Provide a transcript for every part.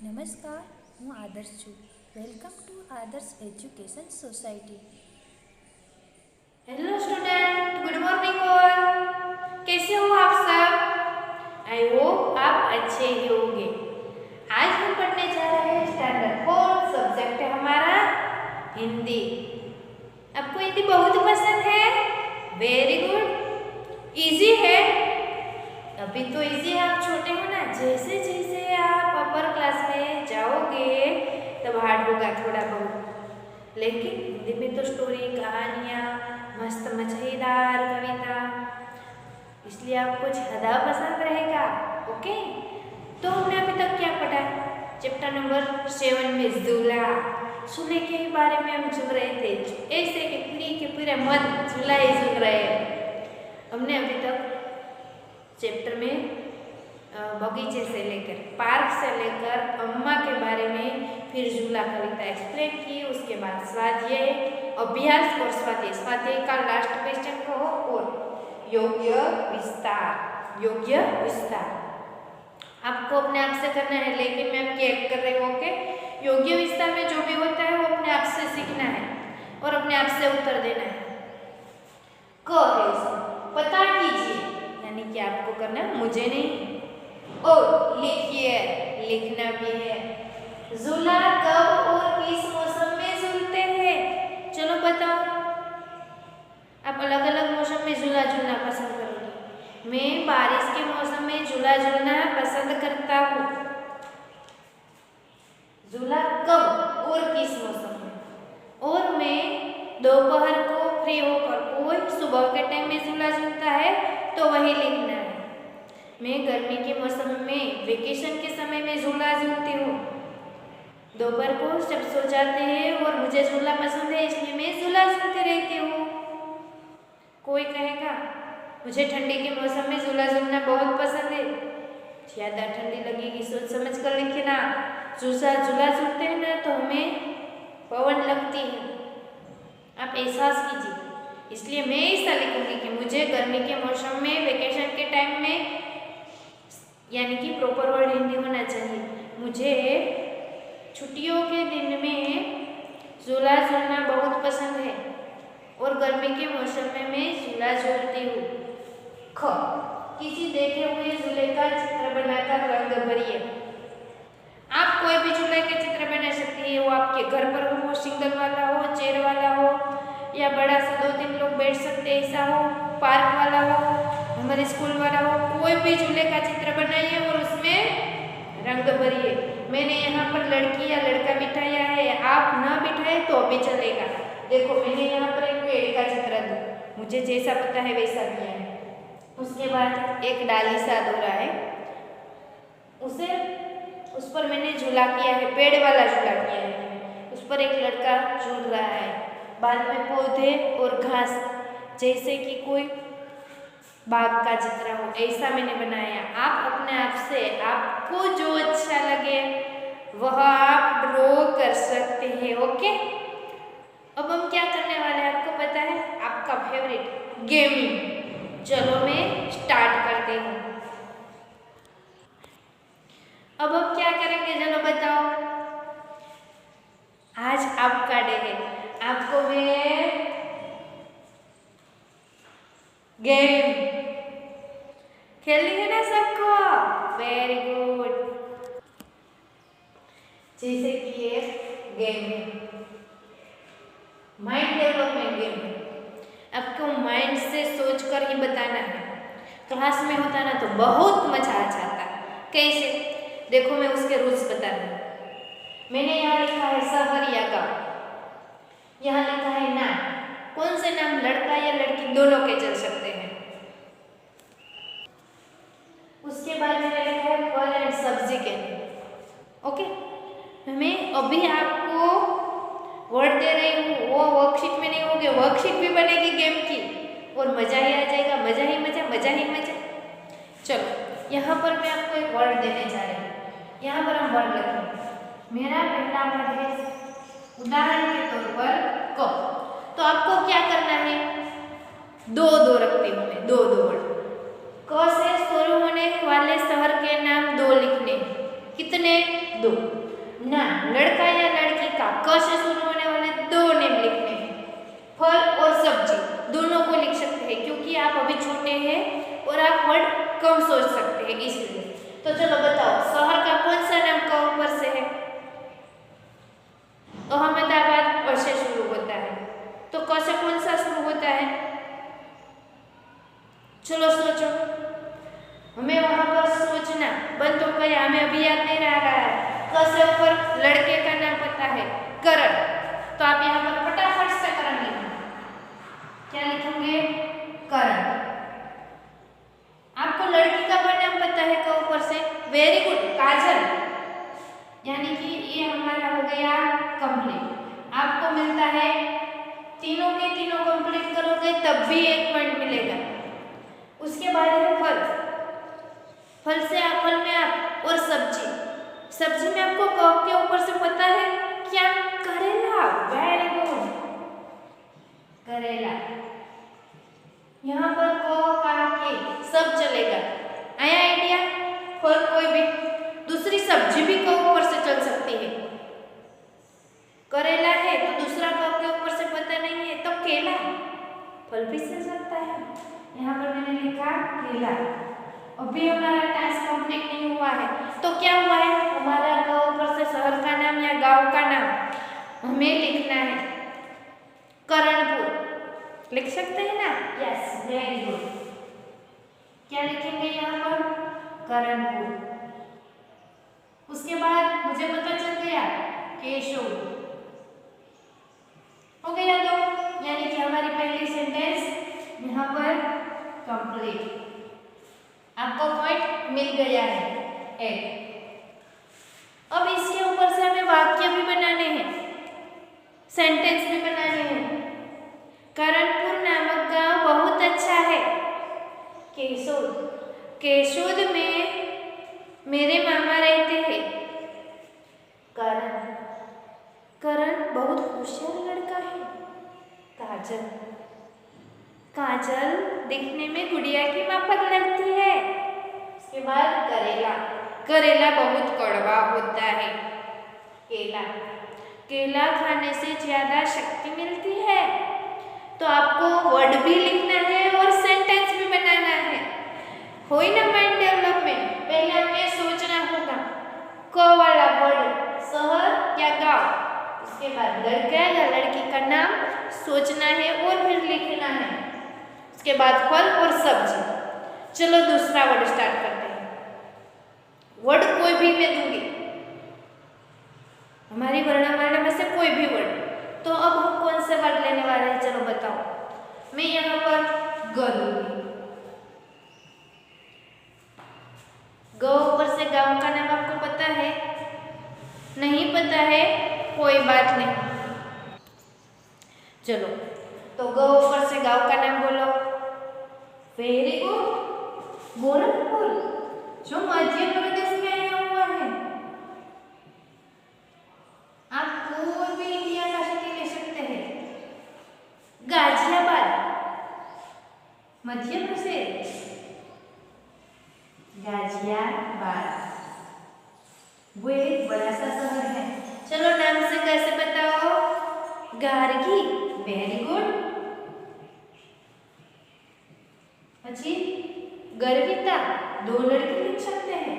નમસ્કાર, હું આદર્શ છું. Welcome to Adarsh education society. Hello student, good morning all. कैसे हो आप सब? आई होप आप अच्छे ही होंगे। आज हम पढ़ने जा रहे हैं स्टैंडर्ड 4 सब्जेक्ट है हमारा हिंदी। आपको हिंदी बहुत पसंद है? Very good. इजी है? अभी तो इजी है, आप छोटे हो ना। जैसे जैसे आप अपर क्लास में जाओगे तब हार्ड होगा थोड़ा बहुत, लेकिन हिंदी में तो स्टोरी, कहानियाँ, मस्त मजेदार कविता, इसलिए आपको ज़्यादा पसंद रहेगा। ओके, तो हमने अभी तक क्या पढ़ा? चैप्टर नंबर 7 में झूला। झूले के बारे में हम झूल रहे थे, ऐसे कि पूरे मन झूला ही झूल रहे हैं। हमने अभी तक चैप्टर में बगीचे से लेकर, पार्क से लेकर अम्मा के बारे में, फिर झूला कविता एक्सप्लेन की। उसके बाद स्वाध्याय, अभ्यास और स्वाध्याय। स्वाध्याय का लास्ट क्वेश्चन कहो और योग्य विस्तार। योग्य विस्तार आपको अपने आप से करना है, लेकिन मैं आपकी एक कर रही हूँ। ओके, योग्य विस्तार में जो भी होता है वो अपने आप से सीखना है और अपने आप से उत्तर देना है। क है इसमें, पता कीजिए, यानी कि आपको करना है, मुझे नहीं। और लिखिए, लिखना भी है। झूला कब और किस मौसम में झूलते हैं? चलो बताओ। आप अलग अलग मौसम में झूला झूलना पसंद करोगे। मैं बारिश के मौसम में झूला झूलना पसंद करता हूँ। झूला कब और किस मौसम में? और मैं दोपहर को फ्री होकर, कोई सुबह के टाइम में झूला झूलता है तो वही लिखना है। मैं गर्मी के मौसम में वेकेशन के समय में झूला झूलती हूँ। दोपहर को सब सो जाते हैं और मुझे झूला पसंद है, इसलिए मैं झूला झूलती रहती हूँ। कोई कहेगा मुझे ठंडी के मौसम में झूला झूलना बहुत पसंद है। ज़्यादा ठंडी लगेगी, सोच समझ कर लिखना। झूला झूलते हैं ना तो हमें पवन लगती है, आप एहसास कीजिए। इसलिए मैं ऐसा लिखूंगी कि मुझे गर्मी के मौसम में, वेकेशन के टाइम में, यानी कि प्रॉपर वर्ड हिंदी होना चाहिए, मुझे छुट्टियों के दिन में झूला झूलना बहुत पसंद है और गर्मी के मौसम में मैं झूला झूलती हूँ। ख, किसी देखे हुए झूले का चित्र बनाकर रंग भरिए। आप कोई भी झूले के चित्र बना सकती है, वो आपके घर पर हो, सिंगल वाला हो, चेयर वाला हो, या बड़ा सा 2-3 लोग बैठ सकते ऐसा हो, पार्क वाला हो, हमारे स्कूल वाला हो। कोई भी झूले का चित्र बनाइए और उसमें रंग भरिए। मैंने यहाँ पर लड़की या लड़का बिठाया है, आप ना बिठाए तो भी चलेगा। देखो, मैंने यहाँ पर एक पेड़ का चित्र दिया, मुझे जैसा पता है वैसा दिया है। उसके बाद एक डाली सा दौरा है, उस पर मैंने झूला किया है, पेड़ वाला झूला किया है। उस पर एक लड़का झूल रहा है। बाद में पौधे और घास, जैसे कि कोई बाग का चित्र हो, ऐसा मैंने बनाया। आप अपने आप से, आपको जो अच्छा लगे वह आप ड्रॉ कर सकते हैं। ओके, अब हम क्या करने वाले हैं आपको पता है? आपका फेवरेट गेमिंग। चलो मैं स्टार्ट करती हूँ। अब हम क्या करेंगे, चलो बताओ। आज आपका डे है, आपको मैं गेम खेलनी है ना सबको? Very good. जैसे कि ये गेम है, माइंड डेवलपमेंट गेम है। आपको माइंड से सोचकर ही बताना है। क्लास में होता ना तो बहुत मजा आ जाता। कैसे? देखो, मैं उसके रूल्स बता रही हूँ। मैंने यहाँ लिखा है शहर या गाँव, यहाँ लिखा है नाम। कौन से नाम, लड़का या लड़की दोनों के चल सकते हैं। उसके बाद मैंने लिखा है फल एंड सब्जी के। ओके, मैं अभी आपको वर्ड दे रही हूँ, वो वर्कशीट में नहीं होंगे, वर्कशीट भी बनेगी गेम की और मजा ही आ जाएगा। मजा ही मजा, मजा ही मजा। चलो, यहाँ पर मैं आपको एक वर्ड देने जा रही हूँ। यहाँ पर हम वर्ड लिखेंगे। मेरा पहला वर्ड है, उदाहरण के तौर पर क। तो आपको क्या करना है? दो रखती हूँ मैं, दो वर्ड। क से शुरू होने वाले शहर के नाम 2 लिखने। कितने? दो। नाम लड़का या लड़की का क से शुरू होने वाले दो नेम लिखने हैं। फल और सब्जी दोनों को लिख सकते हैं क्योंकि आप अभी छोटे हैं और आप वर्ड कम सोच सकते हैं इसलिए। तो चलो बताओ, शहर का कौन सा नाम क ऊपर से है? अहमदाबाद अ से शुरू होता है। तो क से कौन सा शुरू होता है? चलो सोचो। हमें वहां पर सोचना बंद हो गया, हमें अभी याद नहीं रह रहा है। क से ऊपर लड़के का नाम पता है, करण। तो आप यहाँ पर फटाफट से करण लिखेंगे। क्या लिखेंगे? करण। आपको लड़की का भी नाम पता है क ऊपर से? वेरी गुड, काजल। यानी कि ये हमारा हो गया कंप्लीट। आपको मिलता है, तीनों के तीनों कंप्लीट करोगे तब भी 1 पॉइंट मिलेगा। उसके बाद है फल। फल से फल में आप और सब्जी। सब्जी में आपको क के ऊपर से पता है क्या? करेला। वेरी गुड, करेला। यहाँ पर क का के सब चलेगा। आया आइडिया? फल कोई भी दूसरी सब्जी भी क ऊपर से चल सकती है। करेला है तो दूसरा क के ऊपर से पता नहीं है तो केला, फल भी चल सकता है। यहाँ पर मैंने लिखा केला। अभी हमारा टास्क कंप्लीट नहीं हुआ है। तो क्या हुआ है? हमारा क ऊपर से शहर का नाम या गांव का नाम हमें लिखना है। करणपुर लिख सकते हैं ना? Yes, very good. क्या लिखेंगे यहाँ पर? करणपुर। उसके बाद मुझे पता चल गया केशव। हो गया दो, यानी कि हमारी पहली सेंटेंस यहाँ पर कंप्लीट। आपको पॉइंट मिल गया है 1। अब इसके ऊपर से हमें वाक्य भी बनाने हैं, सेंटेंस भी बनाने हैं। करणपुर नामक गांव बहुत अच्छा है। केशोद, केशोद में मेरे मामा रहते हैं। करण, करण बहुत होशियार लड़का है। काजल, काजल दिखने में गुड़िया की माफक लगती है। उसके बाद करेला, करेला बहुत कड़वा होता है। केला, केला खाने से ज्यादा शक्ति मिलती है। तो आपको वर्ड भी लिखना है और सेंटेंस भी बनाना है। हो ना माइंड डेवलपमेंट? पहले हमें सोचना होगा क वाला वर्ड शहर या गांव। उसके बाद लड़का या लड़की का नाम सोचना है और फिर लिखना है। उसके बाद फल और सब्जी। चलो दूसरा वर्ड स्टार्ट करते हैं। वर्ड कोई भी मैं दूंगी, हमारी वर्णमाला में से कोई भी वर्ड। तो अब हम कौन से वर्ड लेने वाले हैं? चलो बताओ। मैं यहाँ पर ग दूंगी। ग ऊपर से गांव का नाम आपको पता है? नहीं पता है, कोई बात नहीं। चलो, तो ग ऊपर से गांव का नाम बोलो। वेरी गुड, गोरखपुर, जो मध्य प्रदेश में आया हुआ है। आप कोई भी इंडिया का सिटी ले सकते हैं। गाजियाबाद, मध्य प्रदेश। गाजियाबाद वो एक बड़ा सा शहर है। चलो नाम से कैसे बताओ? Gargi, very good. अच्छी गर्विता, 2 लड़के लिख सकते हैं।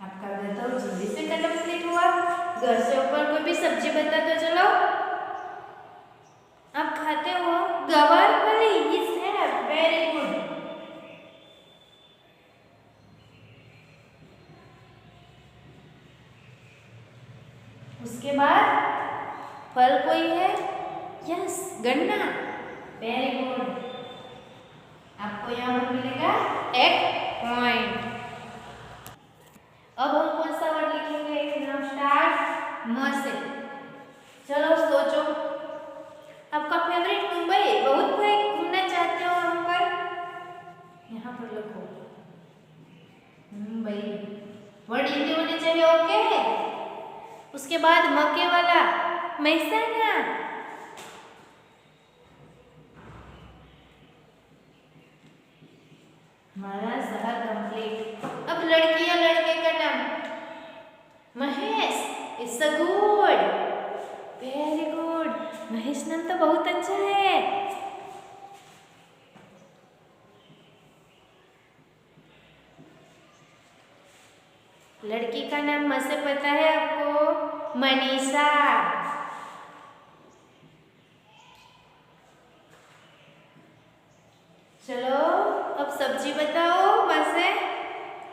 आपका बताओ जल्दी से कंप्लीट हुआ। घर से ऊपर कोई भी सब्जी बता दो। चलो, आप खाते हो गवार फली, यस है, वेरी गुड। उसके बाद फल कोई है? यस, गन्ना, वेरी गुड। आपको यहाँ पर मिलेगा 1 पॉइंट। अब हम कौन सा वर्ड लिखेंगे? नाउ स्टार्ट म से। चलो सोचो। आपका फेवरेट मुंबई, बहुत कोई घूमना चाहते हो वहां पर? यहाँ पर लिखो मुंबई। वर्ड हिंदी होने चाहिए, ओके है? उसके बाद मके वाला महसाना। हमारा शहर complete. It's a good, very good. Mahesh नाम तो बहुत अच्छा है। लड़की का नाम म से पता है आपको? मनीषा। चलो अब सब्जी बताओ म से।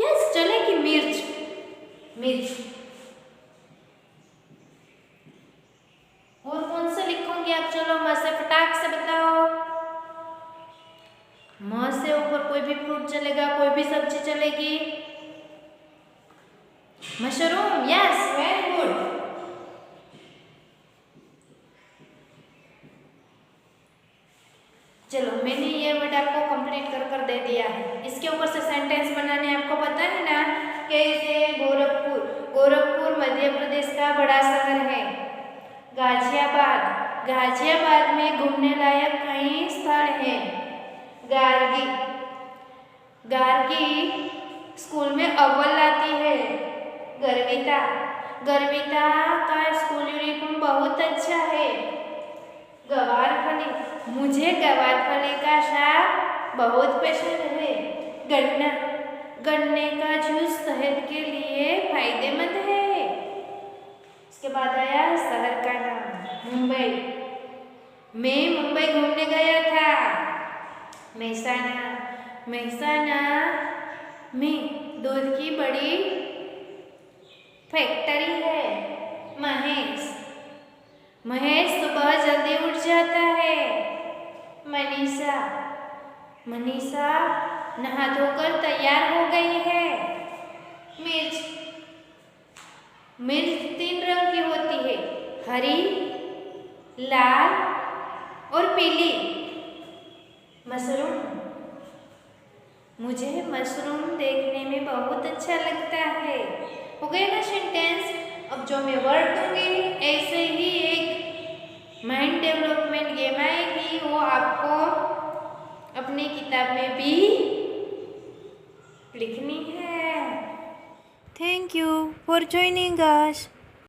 यस चलेगी, मिर्च, मिर्च। और कौन सा लिखोगे आप? चलो म से फटाक से बताओ। म से ऊपर कोई भी फ्रूट चलेगा, कोई भी सब्जी चलेगी। Mushroom, yes very good. चलो मैंने ये वर्ड आपको कंप्लीट कर दे दिया है। इसके ऊपर से सेंटेंस बनाने आपको पता है ना? कैसे? गोरखपुर, गोरखपुर मध्य प्रदेश का बड़ा शहर है। गाजियाबाद, गाजियाबाद में घूमने लायक कई स्थल हैं। गार्गी, गार्गी स्कूल में अव्वल लाती है। गर्विता, गर्विता का स्कूल यूनिफॉर्म बहुत अच्छा है। गवारफली, मुझे गवारफली का साग बहुत पसंद है। गन्ना, गन्ने का जूस सेहत के लिए फायदेमंद है। इसके बाद आया शहर का नाम, मुंबई। मैं मुंबई घूमने गया था। मेहसाना, मेहसाना में दूध की बड़ी फैक्ट्री है। महेश, महेश सुबह जल्दी उठ जाता है। मनीषा, मनीषा नहा धोकर तैयार हो गई है। मिर्च, मिर्च 3 रंग की होती है, हरी, लाल और पीली। मशरूम, मुझे मशरूम देखने में बहुत अच्छा लगता है। हो गया ना सेंटेंस? अब जो मैं वर्ड दूंगी ऐसे ही एक माइंड डेवलपमेंट गेम आएगी, वो आपको अपनी किताब में भी लिखनी है। Thank you for joining us.